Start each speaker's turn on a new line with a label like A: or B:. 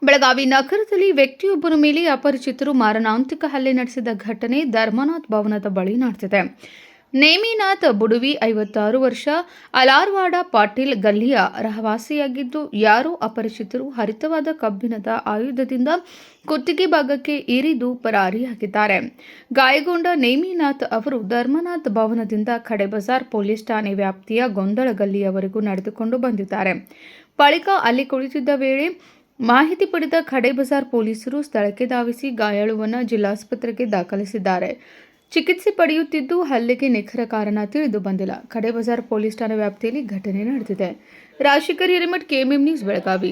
A: ಬೆಳಗಾವಿ ನಗರದಲ್ಲಿ ವ್ಯಕ್ತಿಯೊಬ್ಬರ ಮೇಲೆ ಅಪರಿಚಿತರು ಮಾರಣಾಂತಿಕ ಹಲ್ಲೆ ನಡೆಸಿದ ಘಟನೆ ಧರ್ಮನಾಥ್ ಭವನದ ಬಳಿ ನಡೆದಿದೆ. ನೇಮಿನಾಥ್ ಬುಡವಿ 56 ವರ್ಷ ಅಲಾರ್ವಾಡ ಪಾಟೀಲ್ ಗಲ್ಲಿಯ ರಹವಾಸಿಯಾಗಿದ್ದು, ಯಾರೋ ಅಪರಿಚಿತರು ಹರಿತವಾದ ಕಬ್ಬಿಣದ ಆಯುಧದಿಂದ ಕುತ್ತಿಗೆ ಭಾಗಕ್ಕೆ ಇರಿದು ಪರಾರಿಯಾಗಿದ್ದಾರೆ. ಗಾಯಗೊಂಡ ನೇಮಿನಾಥ್ ಅವರು ಧರ್ಮನಾಥ್ ಭವನದಿಂದ ಖಡೆ ಬಜಾರ್ ಪೊಲೀಸ್ ಠಾಣೆ ವ್ಯಾಪ್ತಿಯ ಗೊಂದಳ ಗಲ್ಲಿಯವರೆಗೂ ನಡೆದುಕೊಂಡು ಬಂದಿದ್ದಾರೆ. ಬಳಿಕ ಅಲ್ಲಿ ಕುಳಿತಿದ್ದ ವೇಳೆ ಮಾಹಿತಿ ಪಡೆದ ಖಡೆ ಬಜಾರ್ ಪೊಲೀಸರು ಸ್ಥಳಕ್ಕೆ ಧಾವಿಸಿ ಗಾಯಾಳುವನ್ನು ಜಿಲ್ಲಾಸ್ಪತ್ರೆಗೆ ದಾಖಲಿಸಿದ್ದಾರೆ. ಚಿಕಿತ್ಸೆ ಪಡೆಯುತ್ತಿದ್ದು, ಹಲ್ಲೆಗೆ ನಿಖರ ಕಾರಣ ತಿಳಿದು ಬಂದಿಲ್ಲ. ಖಡೆ ಬಜಾರ್ ಪೊಲೀಸ್ ಠಾಣೆ ವ್ಯಾಪ್ತಿಯಲ್ಲಿ ಘಟನೆ ನಡೆದಿದೆ. Rajashekhar Hiremath, KMM news, Belagavi.